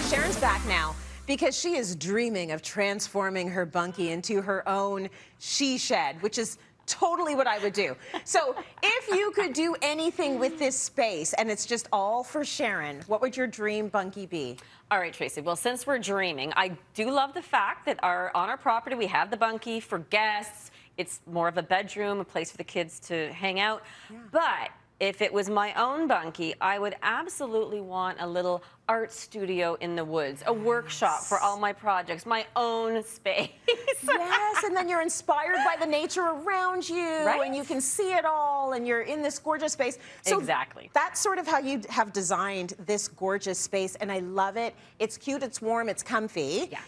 Sharon's back now because she is dreaming of transforming her bunkie into her own she shed, which is totally what I would do. So if you could do anything with this space and it's just all for Sharon, what would your dream bunkie be? All right, Tracy. Well, since we're dreaming, I do love the fact that on our property we have the bunkie for guests. It's more of a bedroom, a place for the kids to hang out. Yeah. But if it was my own bunkie, I would absolutely want a little art studio in the woods, a workshop for all my projects, my own space. Yes, and then you're inspired by the nature around you, right? And you can see it all, and you're in this gorgeous space. So exactly. That's sort of how you have designed this gorgeous space, and I love it. It's cute, it's warm, it's comfy. Yeah.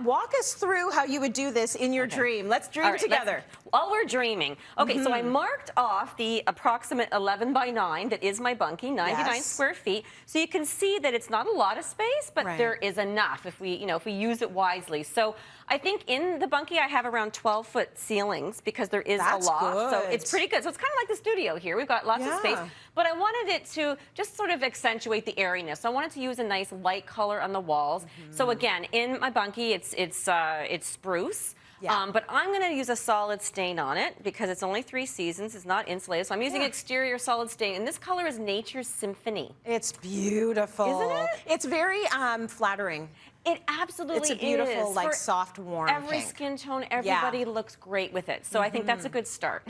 Walk us through how you would do this in your dream. Let's dream together. While we're dreaming. Okay, so I marked off the approximate 11 by 9 that is my bunkie, 99 square feet. So you can see that it's not a lot of space, but there is enough if we, if we use it wisely. So I think in the bunkie I have around 12-foot ceilings because there is a loft. So it's pretty good. So it's kind of like the studio here. We've got lots of space. But I wanted it to just sort of accentuate the airiness. So I wanted to use a nice light color on the walls. So again, in my bunkie, it's spruce. But I'm going to use a solid stain on it because it's only 3 seasons. It's not insulated. So I'm using exterior solid stain. And this color is Nature's Symphony. It's beautiful. Isn't it? It's very flattering. It absolutely is. It's a beautiful, like, soft, warm every pink. Skin tone, everybody looks great with it. So I think that's a good start.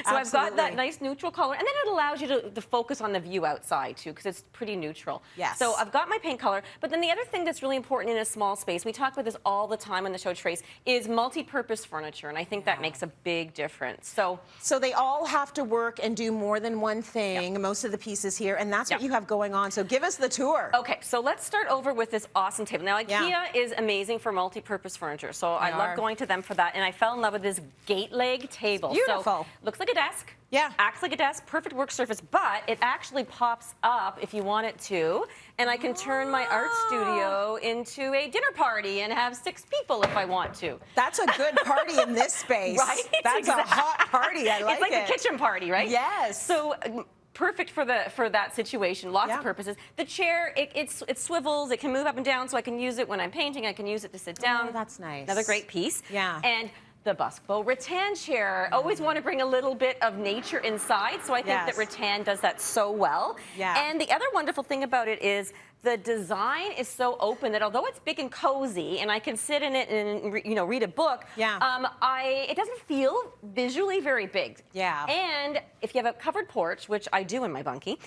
So I've got that nice neutral color. And then it allows you to focus on the view outside, too, because it's pretty neutral. Yes. So I've got my paint color. But then the other thing that's really important in a small space, we talk about this all the time on the show, Trace, is multi-purpose furniture. And I think that makes a big difference. So they all have to work and do more than one thing, most of the pieces here. And that's what you have going on. So give us the tour. Okay, so let's start over with this awesome table. Now, IKEA is amazing for multi-purpose furniture, so I love going to them for that, and I fell in love with this gate leg table. It's beautiful. So, looks like a desk. Yeah. Acts like a desk, perfect work surface, but it actually pops up if you want it to, and I can turn my art studio into a dinner party and have 6 people if I want to. That's a good party in this space. Right? That's a hot party. I like it. It's like a kitchen party, right? Yes. So, perfect for that situation. Lots of purposes. The chair, it swivels. It can move up and down, so I can use it when I'm painting. I can use it to sit down. Oh, that's nice. Another great piece. Yeah. And the Busco rattan chair. Always want to bring a little bit of nature inside, so I think that rattan does that so well. Yeah. And the other wonderful thing about it is the design is so open that although it's big and cozy and I can sit in it and read a book, it doesn't feel visually very big. Yeah. And if you have a covered porch, which I do in my bunkie,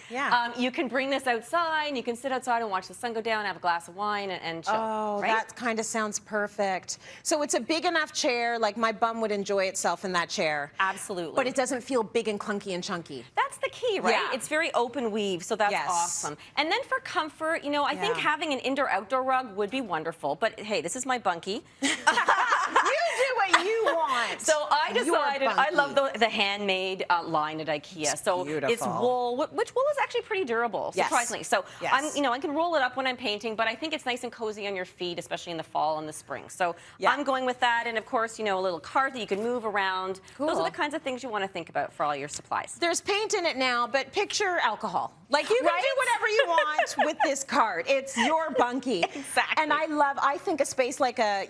you can bring this outside. You can sit outside and watch the sun go down, have a glass of wine, and chill. Oh, that kind of sounds perfect. So it's a big enough chair, like my bum would enjoy itself in that chair. Absolutely. But it doesn't feel big and clunky and chunky. That's the key, right? Yeah. It's very open weave, so that's awesome. And then for comfort, I think having an indoor-outdoor rug would be wonderful, but hey, this is my bunkie. You do what you want. So I decided, I love the handmade line at IKEA. It's wool, which wool is actually pretty durable, surprisingly. So I can roll it up when I'm painting, but I think it's nice and cozy on your feet, especially in the fall and the spring. So I'm going with that, and of course, a little cart that you can move around. Cool. Those are the kinds of things you want to think about for all your supplies. There's paint in it now, but picture alcohol. Like, you can do whatever you want with this cart. It's your bunkie. Exactly. And I think a space like a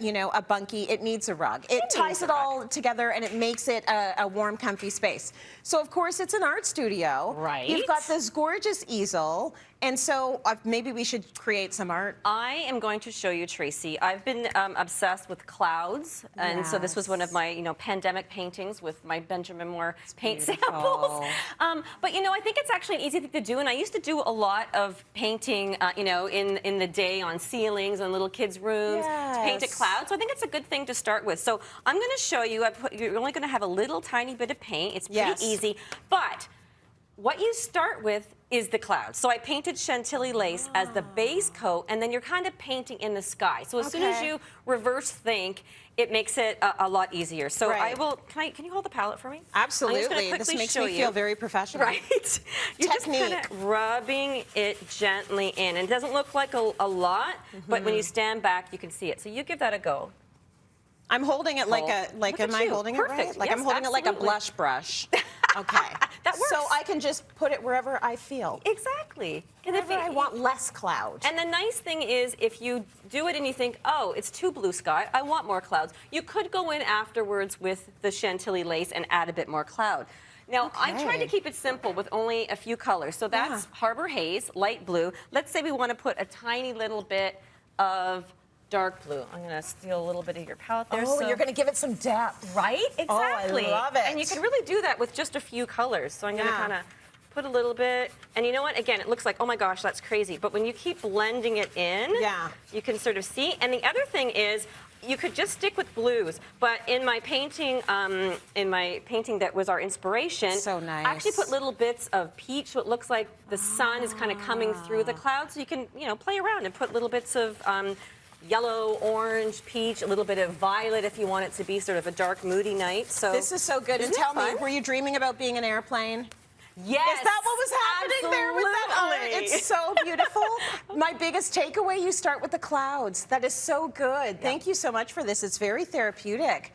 bunkie, it needs a rug. It ties it all together and it makes it a warm, comfy space. So, of course, it's an art studio. Right. You've got this gorgeous easel. And so maybe we should create some art. I am going to show you, Tracy. I've been obsessed with clouds, and so this was one of my, pandemic paintings with my Benjamin Moore paint samples. But I think it's actually an easy thing to do, and I used to do a lot of painting, in the day on ceilings and little kids' rooms to paint a cloud. So I think it's a good thing to start with. So I'm going to show you. You're only going to have a little tiny bit of paint. It's pretty easy, but what you start with is the clouds. So I painted Chantilly lace as the base coat, and then you're kind of painting in the sky. So as soon as you reverse think, it makes it a lot easier. So I will, can you hold the palette for me? Absolutely. This makes me feel very professional. Right. You're just kind of rubbing it gently in. And it doesn't look like a lot, but when you stand back, you can see it. So you give that a go. I'm holding it am I holding it right? Like I'm holding it like a blush brush. Okay. That works. So I can just put it wherever I feel. Exactly. And Wherever I want less cloud. And the nice thing is, if you do it and you think, oh, it's too blue sky, I want more clouds, you could go in afterwards with the Chantilly lace and add a bit more cloud. Now, I tried to keep it simple with only a few colors. So that's Harbor Haze, light blue. Let's say we want to put a tiny little bit of dark blue. I'm going to steal a little bit of your palette there. Oh, so, you're going to give it some depth. right? Exactly. Oh, I love it. And you can really do that with just a few colors. So I'm going to kind of put a little bit. And you know what? Again, it looks like, oh my gosh, that's crazy. But when you keep blending it in, you can sort of see. And the other thing is, you could just stick with blues, but in my painting that was our inspiration, so nice. I actually put little bits of peach, so it looks like the sun is kind of coming through the clouds. So you can, play around and put little bits of yellow, orange, peach, a little bit of violet if you want it to be sort of a dark, moody night. So this is so good. And tell me, were you dreaming about being an airplane? Yes. Is that what was happening there with that art? It's so beautiful. My biggest takeaway, you start with the clouds. That is so good. Thank you so much for this. It's very therapeutic.